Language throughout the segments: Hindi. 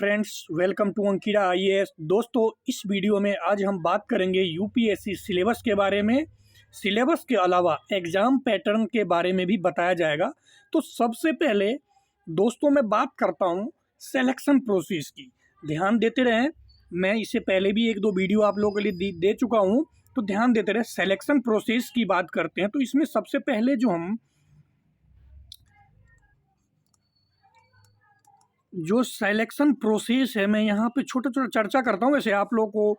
Friends, welcome to Ankira IAS. दोस्तों, इस वीडियो में आज हम बात करेंगे यूपीएससी सिलेबस के बारे में। सिलेबस के अलावा एग्ज़ाम पैटर्न के बारे में भी बताया जाएगा। तो सबसे पहले दोस्तों मैं बात करता हूं सिलेक्शन प्रोसेस की। ध्यान देते रहें, मैं इससे पहले भी एक दो वीडियो आप लोगों के लिए दे चुका हूं, तो ध्यान देते रहें। सिलेक्शन प्रोसेस की बात करते हैं तो इसमें सबसे पहले जो सिलेक्शन प्रोसेस है, मैं यहाँ पे छोटा छोटा चर्चा करता हूँ। वैसे आप लोगों को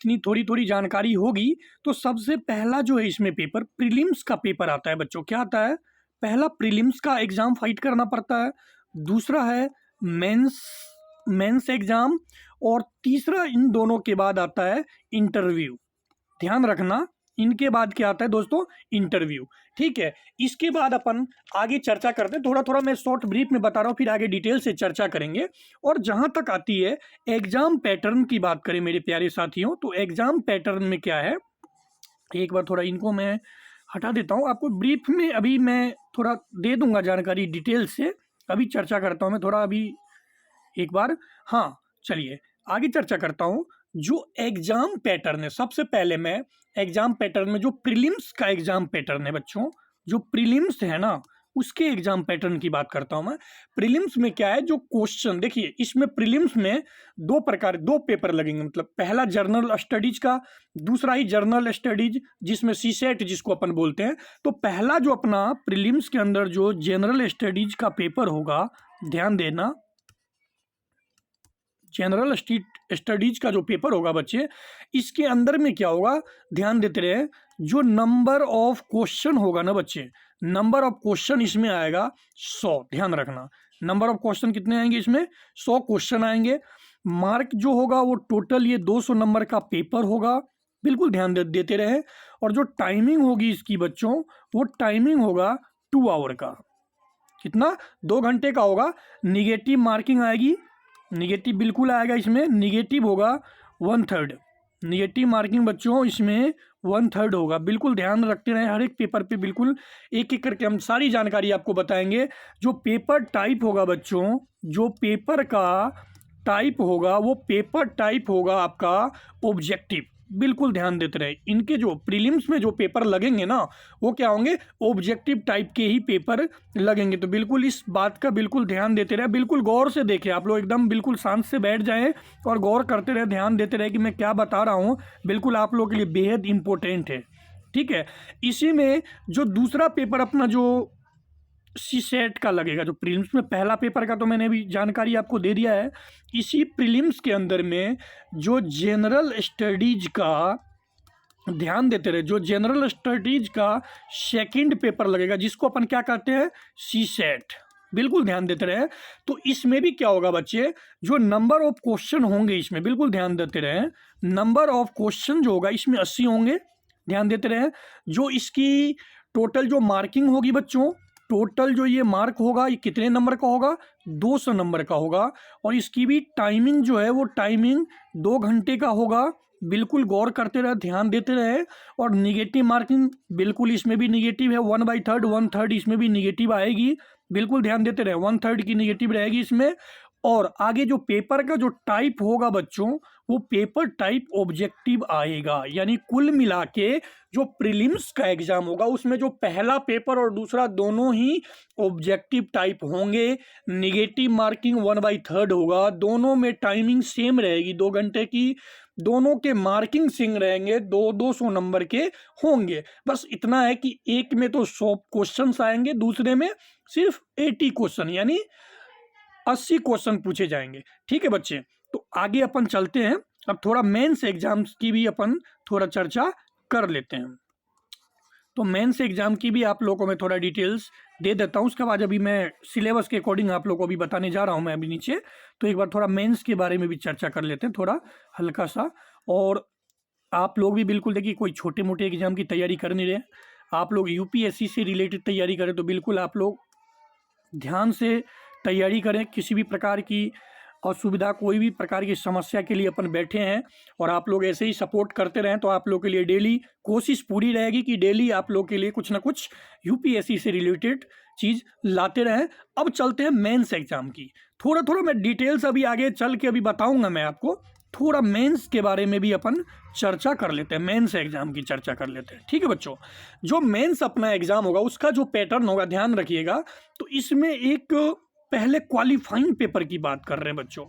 इतनी थोड़ी थोड़ी जानकारी होगी। तो सबसे पहला जो है इसमें पेपर प्रीलिम्स का पेपर आता है बच्चों। क्या आता है? पहला प्रीलिम्स का एग्ज़ाम फाइट करना पड़ता है, दूसरा है मेंस एग्ज़ाम, और तीसरा इन दोनों के बाद आता है इंटरव्यू। ध्यान रखना, इनके बाद क्या आता है दोस्तों? इंटरव्यू। ठीक है, इसके बाद अपन आगे चर्चा करते हैं। थोड़ा थोड़ा मैं शॉर्ट ब्रीफ में बता रहा हूँ, फिर आगे डिटेल से चर्चा करेंगे। और जहाँ तक आती है एग्जाम पैटर्न की बात करें मेरे प्यारे साथियों, तो एग्जाम पैटर्न में क्या है, एक बार थोड़ा इनको मैं हटा देता हूँ। आपको ब्रीफ में अभी मैं थोड़ा दे दूंगा जानकारी डिटेल से, अभी चर्चा करता हूँ मैं थोड़ा अभी एक बार। हाँ, चलिए आगे चर्चा करता हूँ। जो एग्जाम पैटर्न है, सबसे पहले मैं एग्जाम पैटर्न में जो प्रीलिम्स का एग्जाम पैटर्न है बच्चों, जो प्रीलिम्स है ना, उसके एग्जाम पैटर्न की बात करता हूं मैं। प्रीलिम्स में क्या है, जो क्वेश्चन देखिए, इसमें प्रीलिम्स में दो पेपर लगेंगे। मतलब पहला जर्नल स्टडीज का, दूसरा ही जर्नल स्टडीज जिसमें सीसेट जिसको अपन बोलते हैं। तो पहला जो अपना प्रीलिम्स के अंदर जो जनरल स्टडीज का पेपर होगा, ध्यान देना, जनरल स्टडीज का जो पेपर होगा बच्चे, इसके अंदर में क्या होगा, ध्यान देते रहे। जो नंबर ऑफ क्वेश्चन होगा ना बच्चे, नंबर ऑफ क्वेश्चन इसमें आएगा 100। ध्यान रखना, नंबर ऑफ क्वेश्चन कितने आएंगे इसमें? 100 क्वेश्चन आएंगे। मार्क जो होगा वो टोटल ये 200 नंबर का पेपर होगा। बिल्कुल ध्यान देते रहे। और जो टाइमिंग होगी इसकी बच्चों, वो टाइमिंग होगा 2 आवर का। कितना? 2 घंटे का होगा। निगेटिव मार्किंग आएगी, निगेटिव बिल्कुल आएगा इसमें। निगेटिव होगा 1/3। निगेटिव मार्किंग बच्चों इसमें 1/3 होगा। बिल्कुल ध्यान रखते रहे, हर एक पेपर पे बिल्कुल एक एक करके हम सारी जानकारी आपको बताएंगे। जो पेपर टाइप होगा बच्चों, जो पेपर का टाइप होगा, वो पेपर टाइप होगा आपका ऑब्जेक्टिव। बिल्कुल ध्यान देते रहे। इनके जो प्रीलिम्स में जो पेपर लगेंगे ना, वो क्या होंगे? ऑब्जेक्टिव टाइप के ही पेपर लगेंगे। तो बिल्कुल इस बात का बिल्कुल ध्यान देते रहे, बिल्कुल गौर से देखें। आप लोग एकदम बिल्कुल शांत से बैठ जाएं और गौर करते रहे, ध्यान देते रहे कि मैं क्या बता रहा हूँ। बिल्कुल आप लोगों के लिए बेहद इंपॉर्टेंट है। ठीक है, इसी में जो दूसरा पेपर अपना जो सीसेट का लगेगा, जो प्रीलिम्स में पहला पेपर का तो मैंने अभी जानकारी आपको दे दिया है। इसी प्रीलिम्स के अंदर में जो जनरल स्टडीज का, ध्यान देते रहे, जो जनरल स्टडीज का सेकंड पेपर लगेगा, जिसको अपन क्या कहते हैं? सीसेट। बिल्कुल ध्यान देते रहे। तो इसमें भी क्या होगा बच्चे, जो नंबर ऑफ क्वेश्चन होंगे इसमें, बिल्कुल ध्यान देते रहे, नंबर ऑफ क्वेश्चन जो होगा इसमें 80 होंगे। ध्यान देते रहे। जो इसकी टोटल जो मार्किंग होगी बच्चों, टोटल जो ये मार्क होगा, ये कितने नंबर का होगा? 200 नंबर का होगा। और इसकी भी टाइमिंग जो है, वो टाइमिंग 2 घंटे का होगा। बिल्कुल गौर करते रहे, ध्यान देते रहे। और निगेटिव मार्किंग बिल्कुल इसमें भी निगेटिव है, 1/3, 1/3 इसमें भी निगेटिव आएगी। बिल्कुल ध्यान देते रहे, 1/3 की निगेटिव रहेगी इसमें। और आगे जो पेपर का जो टाइप होगा बच्चों, वो पेपर टाइप ऑब्जेक्टिव आएगा। यानी कुल मिला के जो प्रीलिम्स का एग्जाम होगा, उसमें जो पहला पेपर और दूसरा दोनों ही ऑब्जेक्टिव टाइप होंगे। निगेटिव मार्किंग 1/3 होगा। दोनों में टाइमिंग सेम रहेगी, 2 घंटे की। दोनों के मार्किंग सेम रहेंगे, 200 नंबर के होंगे। बस इतना है कि एक में तो 100 क्वेश्चन आएंगे, दूसरे में सिर्फ 80 क्वेश्चन, यानी 80 क्वेश्चन पूछे जाएंगे। ठीक है बच्चे, तो आगे अपन चलते हैं। अब थोड़ा मेंस एग्जाम्स की भी अपन थोड़ा चर्चा कर लेते हैं। तो मेंस एग्जाम की भी आप लोगों को मैं थोड़ा डिटेल्स दे देता हूँ। उसके बाद अभी मैं सिलेबस के अकॉर्डिंग आप लोगों को भी बताने जा रहा हूँ मैं अभी नीचे। तो एक बार थोड़ा मेंस के बारे में भी चर्चा कर लेते हैं, थोड़ा हल्का सा। और आप लोग भी बिल्कुल देखिए, कोई छोटे मोटे एग्जाम की तैयारी कर नहीं रहे, आप लोग यूपीएससी से रिलेटेड तैयारी करें तो बिल्कुल आप लोग ध्यान से तैयारी करें। किसी भी प्रकार की असुविधा, कोई भी प्रकार की समस्या के लिए अपन बैठे हैं, और आप लोग ऐसे ही सपोर्ट करते रहें तो आप लोग के लिए डेली कोशिश पूरी रहेगी कि डेली आप लोग के लिए कुछ ना कुछ यूपीएससी से रिलेटेड चीज़ लाते रहें। अब चलते हैं मेंस एग्जाम की। थोड़ा थोड़ा मैं डिटेल्स अभी आगे चल के अभी बताऊंगा मैं आपको। थोड़ा मेंस के बारे में भी अपन चर्चा कर लेते हैं, मेंस एग्जाम की चर्चा कर लेते हैं। ठीक है बच्चों, जो मेंस अपना एग्जाम होगा उसका जो पैटर्न होगा ध्यान रखिएगा। तो इसमें एक पहले क्वालिफाइंग पेपर की बात कर रहे हैं बच्चों।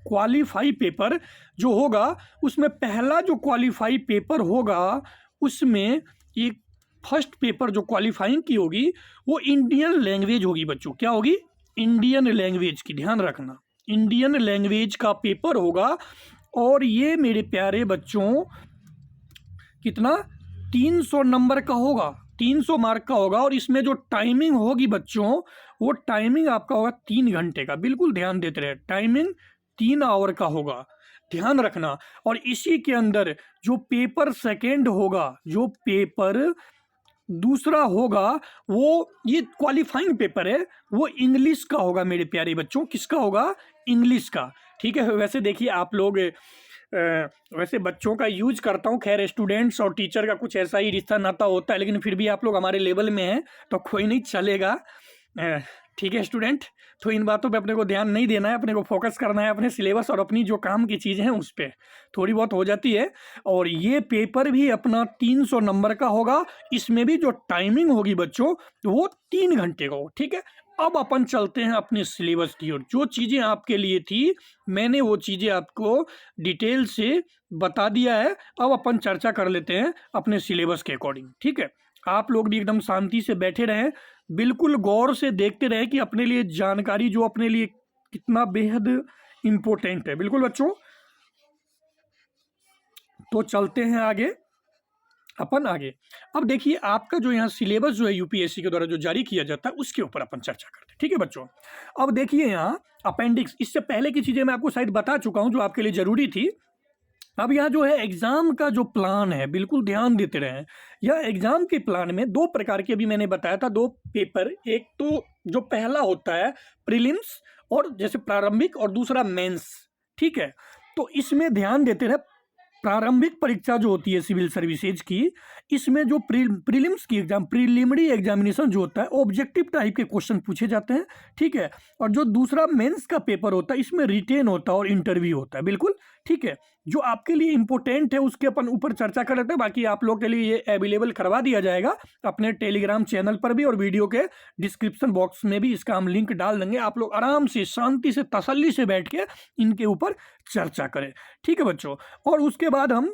क्वालिफाई पेपर जो होगा उसमें पहला जो क्वालिफाई पेपर होगा उसमें एक फर्स्ट पेपर जो क्वालिफाइंग की होगी वो इंडियन लैंग्वेज होगी बच्चों। क्या होगी? इंडियन लैंग्वेज की, ध्यान रखना, इंडियन लैंग्वेज का पेपर होगा। और ये मेरे प्यारे बच्चों कितना 300 नंबर का होगा, 300 मार्क का होगा। और इसमें जो टाइमिंग होगी बच्चों वो टाइमिंग आपका होगा 3 घंटे का। बिल्कुल ध्यान देते रहे, टाइमिंग 3 आवर का होगा, ध्यान रखना। और इसी के अंदर जो पेपर सेकेंड होगा, जो पेपर दूसरा होगा, वो ये क्वालिफाइंग पेपर है, वो इंग्लिश का होगा मेरे प्यारे बच्चों। किसका होगा? इंग्लिश का। ठीक है, वैसे देखिए आप लोग वैसे बच्चों का यूज करता हूँ, खैर स्टूडेंट्स और टीचर का कुछ ऐसा ही रिश्ता नाता होता है, लेकिन फिर भी आप लोग हमारे लेवल में हैं तो कोई नहीं चलेगा। ठीक है स्टूडेंट, तो इन बातों पे अपने को ध्यान नहीं देना है, अपने को फोकस करना है अपने सिलेबस और अपनी जो काम की चीज़ें हैं उस पर। थोड़ी बहुत हो जाती है। और ये पेपर भी अपना 300 नंबर का होगा। इसमें भी जो टाइमिंग होगी बच्चों वो 3 घंटे का हो। ठीक है, अब अपन चलते हैं अपने सिलेबस की ओर। जो चीज़ें आपके लिए थी मैंने वो चीज़ें आपको डिटेल से बता दिया है। अब अपन चर्चा कर लेते हैं अपने सिलेबस के अकॉर्डिंग। ठीक है, आप लोग भी एकदम शांति से बैठे रहें, बिल्कुल गौर से देखते रहें कि अपने लिए जानकारी जो अपने लिए कितना बेहद इम्पोर्टेंट है। बिल्कुल बच्चों, तो चलते हैं आगे अपन आगे। अब देखिए आपका जो यहाँ सिलेबस जो है यूपीएससी के द्वारा जो जारी किया जाता है उसके ऊपर अपन चर्चा करते हैं। ठीक है बच्चों, अब देखिए यहाँ अपेंडिक्स, इससे पहले की चीज़ें मैं आपको शायद बता चुका हूँ जो आपके लिए ज़रूरी थी। अब यहाँ जो है एग्ज़ाम का जो प्लान है, बिल्कुल ध्यान देते रहें। यह एग्ज़ाम के प्लान में 2 प्रकार के, अभी मैंने बताया था 2 पेपर, एक तो जो पहला होता है प्रीलिम्स और जैसे प्रारंभिक, और दूसरा मेंस। ठीक है, तो इसमें ध्यान देते रहे। प्रारंभिक परीक्षा जो होती है सिविल सर्विसेज की, इसमें जो प्रीलिम्स की एग्जाम, प्रीलिमिनरी एग्जामिनेशन जो होता है ऑब्जेक्टिव टाइप के क्वेश्चन पूछे जाते हैं। ठीक है, और जो दूसरा मेंस का पेपर होता है इसमें रिटेन होता है और इंटरव्यू होता है। बिल्कुल ठीक है, जो आपके लिए इंपॉर्टेंट है उसके अपन ऊपर चर्चा कर लेते हैं। बाकी आप लोग के लिए ये अवेलेबल करवा दिया जाएगा अपने टेलीग्राम चैनल पर भी, और वीडियो के डिस्क्रिप्शन बॉक्स में भी इसका हम लिंक डाल देंगे। आप लोग आराम से शांति से तसल्ली से बैठ के इनके ऊपर चर्चा करें। ठीक है बच्चों, और उसके बाद हम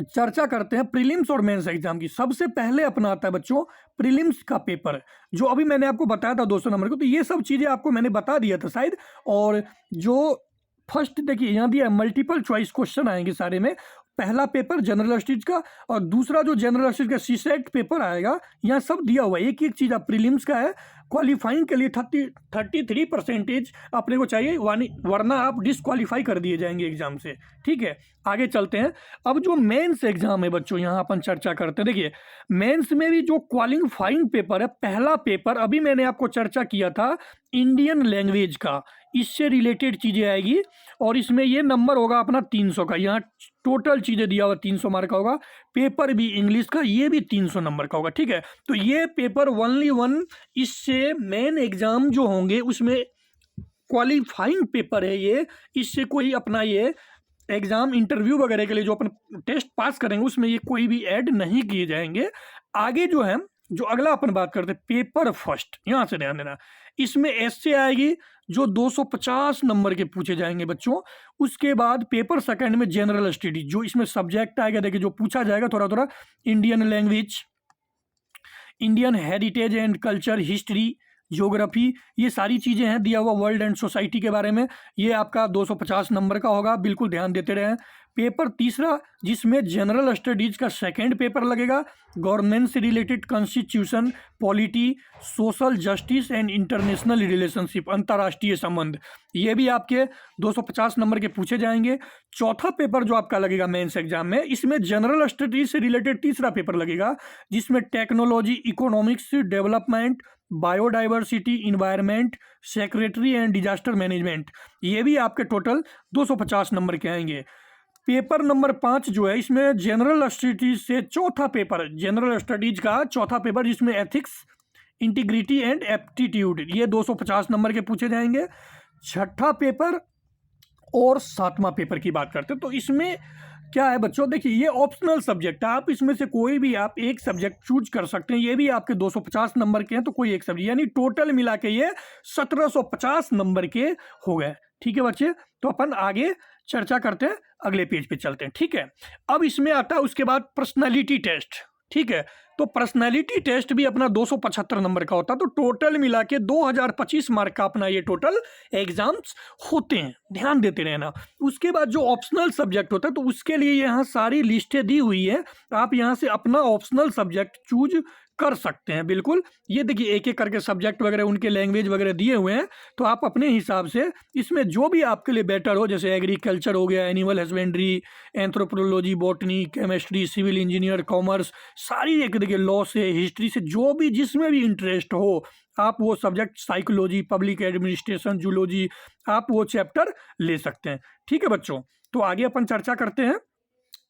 चर्चा करते हैं प्रीलिम्स और मेंस एग्जाम की। सबसे पहले अपना आता है बच्चों प्रीलिम्स का पेपर, जो अभी मैंने आपको बताया था 200 नंबर को। तो ये सब चीज़ें आपको मैंने बता दिया था शायद। और जो फर्स्ट देखिए यहाँ दिया मल्टीपल चॉइस क्वेश्चन आएंगे सारे में। पहला पेपर जनरल स्टडीज का, और दूसरा जो जनरल स्टडीज का सीसेट पेपर आएगा, यहाँ सब दिया हुआ है। एक एक चीज़ आप प्रीलिम्स का है, क्वालिफाइंग के लिए 33% अपने को चाहिए, वरना आप डिसक्वालीफाई कर दिए जाएंगे एग्जाम से। ठीक है, आगे चलते हैं। अब जो मेंस एग्जाम है बच्चों यहाँ अपन चर्चा करते हैं। देखिए मेंस में भी जो क्वालिफाइंग पेपर है, पहला पेपर अभी मैंने आपको चर्चा किया था इंडियन लैंग्वेज का, इससे रिलेटेड चीज़ें आएगी। और इसमें ये नंबर होगा अपना 300 का। यहाँ टोटल चीज़ें दिया हुआ 300 मार्क का होगा। पेपर भी इंग्लिश का, ये भी 300 नंबर का होगा। ठीक है, तो ये पेपर ओनली वन, इससे मेन एग्जाम जो होंगे उसमें क्वालिफाइंग पेपर है ये। इससे कोई अपना ये एग्जाम इंटरव्यू वगैरह के लिए जो अपन टेस्ट पास करेंगे उसमें ये कोई भी ऐड नहीं किए जाएंगे। आगे जो है, जो अगला अपन बात करते हैं पेपर फर्स्ट, यहाँ से ध्यान देना। इसमें ऐसे आएगी जो 250 नंबर के पूछे जाएंगे बच्चों। उसके बाद पेपर सेकंड में जनरल स्टडीज, जो इसमें सब्जेक्ट आएगा, देखिए जो पूछा जाएगा थोड़ा थोड़ा, Indian language, Indian heritage and culture, history, geography, ये सारी चीज़ें हैं। दिया हुआ वर्ल्ड एंड सोसाइटी के बारे में, ये आपका 250 नंबर का होगा। बिल्कुल ध्यान देते रहें। पेपर तीसरा जिसमें जनरल स्टडीज का सेकंड पेपर लगेगा, गवर्नमेंट से related, constitution, polity, social justice and international relationship, अंतर्राष्ट्रीय संबंध, ये भी आपके 250 नंबर के पूछे जाएंगे। चौथा पेपर जो आपका लगेगा मेंस एग्जाम में, इसमें जनरल स्टडीज से रिलेटेड तीसरा पेपर लगेगा, जिसमें technology, economics, development, biodiversity, environment, secretary and disaster management, ये भी आपके टोटल 250 नंबर के आएंगे। पेपर नंबर 5 जो है, इसमें जनरल स्टडीज से चौथा पेपर, जनरल स्टडीज का चौथा पेपर, जिसमें एथिक्स, इंटीग्रिटी एंड एप्टीट्यूड, ये 250 नंबर के पूछे जाएंगे। छठा पेपर और सातवां पेपर की बात करते हैं। तो इसमें क्या है बच्चों, देखिए ये ऑप्शनल सब्जेक्ट है, आप इसमें से कोई भी आप एक सब्जेक्ट चूज कर सकते हैं। ये भी आपके 250 नंबर के हैं, तो कोई एक सब्जेक्ट, यानी टोटल मिला के ये 1750 नंबर के हो गए। ठीक है बच्चे, तो अपन आगे चर्चा करते हैं, अगले पेज पे चलते हैं। ठीक है, अब इसमें आता है उसके बाद पर्सनैलिटी टेस्ट। ठीक है, तो पर्सनैलिटी टेस्ट भी अपना 275 नंबर का होता है, तो टोटल मिला के 2025 मार्क का अपना ये टोटल एग्जाम्स होते हैं, ध्यान देते रहना। उसके बाद जो ऑप्शनल सब्जेक्ट होता है, तो उसके लिए यहाँ सारी लिस्टें दी हुई है, आप यहाँ से अपना ऑप्शनल सब्जेक्ट चूज कर सकते हैं। बिल्कुल, ये देखिए एक एक करके सब्जेक्ट वगैरह उनके लैंग्वेज वगैरह दिए हुए हैं, तो आप अपने हिसाब से इसमें जो भी आपके लिए बेटर हो, जैसे एग्रीकल्चर हो गया, animal husbandry, anthropology, botany, chemistry, civil engineer, commerce, सारी एक देखिए लॉ से, हिस्ट्री से, जो भी जिसमें भी इंटरेस्ट हो आप वो subject, psychology, public administration, zoology, आप वो चैप्टर ले सकते हैं। ठीक है बच्चों, तो आगे अपन चर्चा करते हैं।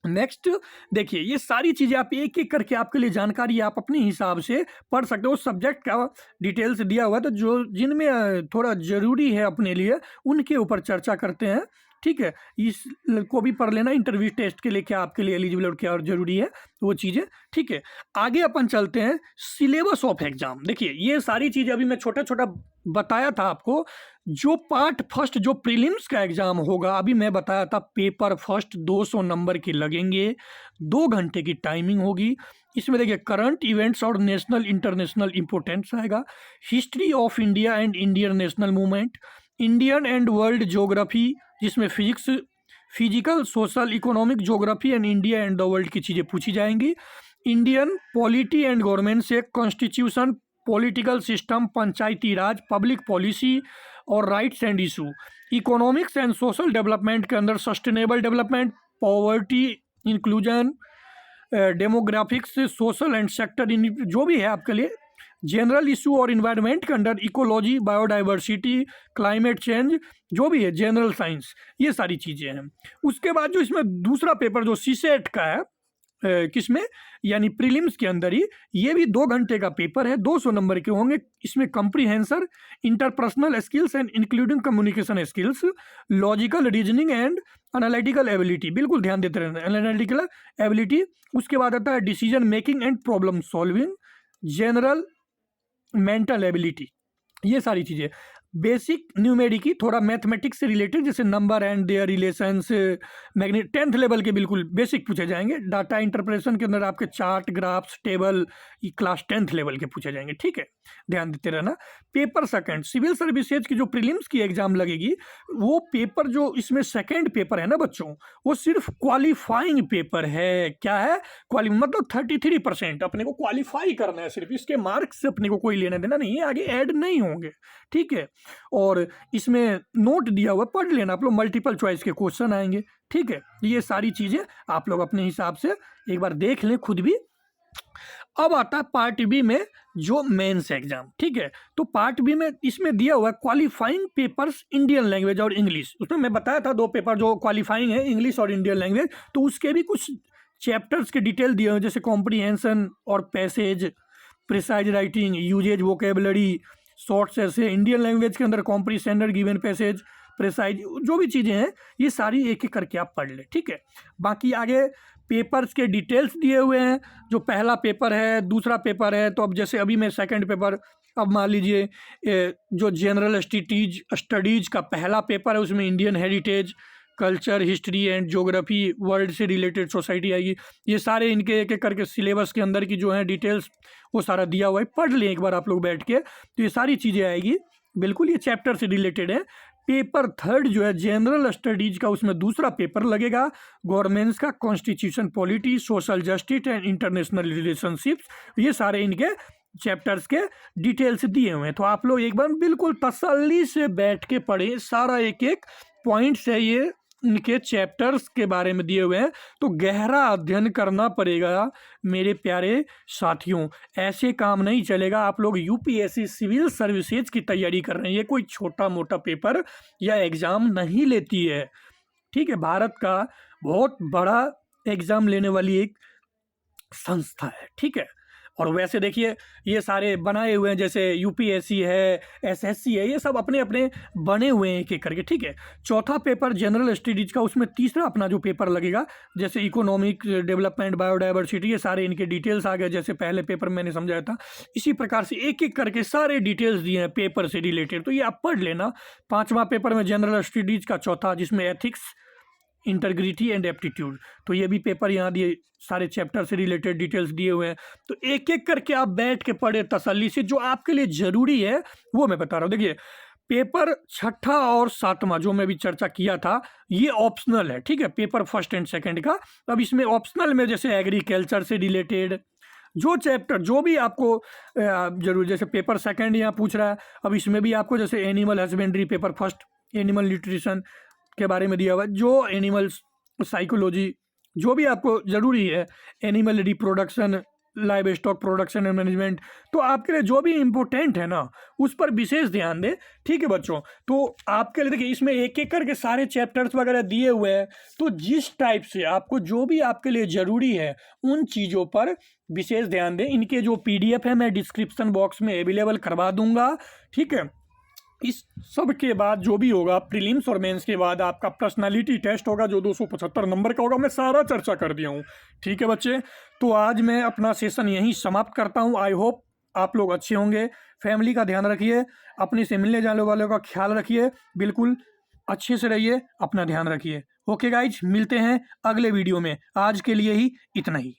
नेक्स्ट देखिए, ये सारी चीज़ें आप एक एक करके आपके लिए जानकारी आप अपने हिसाब से पढ़ सकते हो। सब्जेक्ट का डिटेल्स दिया हुआ है, तो जो जिनमें थोड़ा ज़रूरी है अपने लिए उनके ऊपर चर्चा करते हैं। ठीक है, इस को भी पढ़ लेना, इंटरव्यू टेस्ट के लिए क्या आपके लिए एलिजिबल और क्या और जरूरी है वो चीज़ें। ठीक है, आगे अपन चलते हैं सिलेबस ऑफ एग्जाम। देखिए ये सारी चीज़ें अभी मैं छोटा छोटा बताया था आपको। जो पार्ट फर्स्ट जो प्रीलिम्स का एग्जाम होगा, अभी मैं बताया था पेपर फर्स्ट 200 नंबर के लगेंगे, 2 घंटे की टाइमिंग होगी। इसमें देखिए करंट इवेंट्स और नेशनल इंटरनेशनल इंपोर्टेंस आएगा, history of India and Indian national movement, Indian and world geography, जिसमें physics, physical, social, economic, geography and India and the world की चीज़ें पूछी जाएंगी। इंडियन पॉलिटी एंड गवर्नमेंट से constitution, political system, Panchayati Raj, public policy और rights and issue. Economics and social development के अंदर sustainable development, poverty, inclusion, demographics, social and sector, जो भी है आपके लिए। जनरल इशू और इन्वायरमेंट के under ecology, biodiversity, climate change, जो भी है जनरल साइंस, ये सारी चीज़ें हैं। उसके बाद जो इसमें दूसरा पेपर जो सीसेट का है, किसमें, यानी प्रीलिम्स के अंदर ही, ये भी 2 घंटे का पेपर है, 200 नंबर के होंगे। इसमें comprehension, interpersonal skills and including communication skills, logical reasoning and analytical ability, बिल्कुल ध्यान देते रहना, एनालिटिकल एबिलिटी। उसके बाद आता है decision making and problem solving, general mental ability, ये सारी चीज़ें। बेसिक न्यूमेरिक, थोड़ा मैथमेटिक्स से रिलेटेड, जैसे number and their relations, magnet, 10th level के बिल्कुल बेसिक पूछे जाएंगे। डाटा इंटरप्रेशन के अंदर आपके चार्ट, ग्राफ्स, टेबल, ये क्लास 10th लेवल के पूछे जाएंगे। ठीक है, ध्यान देते रहना। पेपर सेकंड, सिविल सर्विसेज की जो प्रीलिम्स की एग्जाम लगेगी, वो पेपर जो इसमें सेकंड पेपर है ना बच्चों, वो सिर्फ क्वालिफाइंग पेपर है। क्या है, मतलब 33% अपने को क्वालिफाई करना है सिर्फ, इसके मार्क्स से अपने को कोई लेना देना नहीं है, आगे ऐड नहीं होंगे। ठीक है, और इसमें नोट दिया हुआ, पढ़ लेना आप लोग, मल्टीपल चॉइस के क्वेश्चन आएंगे। ठीक है, ये सारी चीज़ें आप लोग अपने हिसाब से एक बार देख लें खुद भी। अब आता है पार्ट बी में जो मेंस एग्जाम। ठीक है, तो पार्ट बी में इसमें दिया हुआ है क्वालिफाइंग पेपर्स इंडियन लैंग्वेज और इंग्लिश। उसमें मैं बताया था 2 पेपर जो क्वालिफाइंग है, इंग्लिश और इंडियन लैंग्वेज, तो उसके भी कुछ चैप्टर्स के डिटेल दिए हुए, जैसे कॉम्प्रीहेंशन और passage, precise writing, usages, vocabulary, shorts ऐसे। इंडियन लैंग्वेज के अंदर कॉम्प्रीहेंशन, गिवन पैसेज, प्रिसाइज, जो भी चीज़ें हैं ये सारी एक एक करके आप पढ़ लें। ठीक है, बाकी आगे पेपर्स के डिटेल्स दिए हुए हैं, जो पहला पेपर है, दूसरा पेपर है। तो अब जैसे अभी मैं सेकंड पेपर, अब मान लीजिए जो जनरल स्टडीज का पहला पेपर है, उसमें Indian heritage, culture, history and geography, world से रिलेटेड सोसाइटी आएगी। ये सारे इनके एक एक करके सिलेबस के अंदर की जो है डिटेल्स, वो सारा दिया हुआ है, पढ़ लें एक बार आप लोग बैठ के, तो ये सारी चीज़ें आएगी। बिल्कुल ये चैप्टर से रिलेटेड है। पेपर थर्ड जो है जनरल स्टडीज का, उसमें दूसरा पेपर लगेगा गवर्नमेंट्स का, constitution, polity, social justice and international relationships, ये सारे इनके चैप्टर्स के डिटेल्स दिए हुए हैं। तो आप लोग एक बार बिल्कुल तसल्ली से बैठ के पढ़ें, सारा एक एक पॉइंट्स है ये इनके चैप्टर्स के बारे में दिए हुए हैं, तो गहरा अध्ययन करना पड़ेगा मेरे प्यारे साथियों। ऐसे काम नहीं चलेगा। आप लोग यूपीएससी सिविल सर्विसेज की तैयारी कर रहे हैं, ये कोई छोटा मोटा पेपर या एग्ज़ाम नहीं लेती है। ठीक है, भारत का बहुत बड़ा एग्ज़ाम लेने वाली एक संस्था है। ठीक है, और वैसे देखिए ये सारे बनाए हुए हैं, जैसे यूपीएससी है, एसएससी है, ये सब अपने अपने बने हुए हैं एक एक करके, ठीक है। चौथा पेपर जनरल स्टडीज का, उसमें तीसरा अपना जो पेपर लगेगा, जैसे इकोनॉमिक डेवलपमेंट, बायोडाइवर्सिटी, ये सारे इनके डिटेल्स आ गए, जैसे पहले पेपर मैंने समझाया था। इसी प्रकार से एक एक करके सारे डिटेल्स दिए हैं पेपर से रिलेटेड, तो ये आप पढ़ लेना। पांचवा पेपर में जनरल स्टडीज का चौथा, जिसमें एथिक्स, इंटीग्रिटी एंड एप्टीट्यूड, तो ये भी पेपर यहाँ दिए, सारे चैप्टर से रिलेटेड डिटेल्स दिए हुए हैं। तो एक एक करके आप बैठ के पढ़े तसल्ली से, जो आपके लिए जरूरी है वो मैं बता रहा हूँ। देखिए पेपर छठा और सातवां जो मैं भी चर्चा किया था, ये ऑप्शनल है, ठीक है, पेपर फर्स्ट एंड सेकंड का। अब इसमें ऑप्शनल में जैसे एग्रीकल्चर से रिलेटेड जो चैप्टर जो भी आपको जरूर, जैसे पेपर सेकंड यहाँ पूछ रहा है, अब इसमें भी आपको जैसे animal husbandry, paper first animal nutrition के बारे में दिया हुआ है, जो एनिमल्स साइकोलॉजी जो भी आपको ज़रूरी है, animal reproduction, live stock production and management, तो आपके लिए जो भी इम्पोर्टेंट है ना उस पर विशेष ध्यान दें, ठीक है बच्चों। तो आपके लिए देखिए इसमें एक एक करके सारे चैप्टर्स वगैरह दिए हुए हैं, तो जिस टाइप से आपको जो भी आपके लिए ज़रूरी है उन चीज़ों पर विशेष ध्यान दें। इनके जो PDF है मैं डिस्क्रिप्शन बॉक्स में अवेलेबल करवा दूंगा, ठीक है। इस सब के बाद जो भी होगा, प्रीलिम्स और मेंस के बाद आपका पर्सनालिटी टेस्ट होगा जो 275 नंबर का होगा, मैं सारा चर्चा कर दिया हूँ, ठीक है बच्चे। तो आज मैं अपना सेशन यहीं समाप्त करता हूँ। आई होप आप लोग अच्छे होंगे। फैमिली का ध्यान रखिए, अपने से मिलने जाने वालों का ख्याल रखिए, बिल्कुल अच्छे से रहिए, अपना ध्यान रखिए। ओके गाइज, मिलते हैं अगले वीडियो में। आज के लिए ही इतना ही।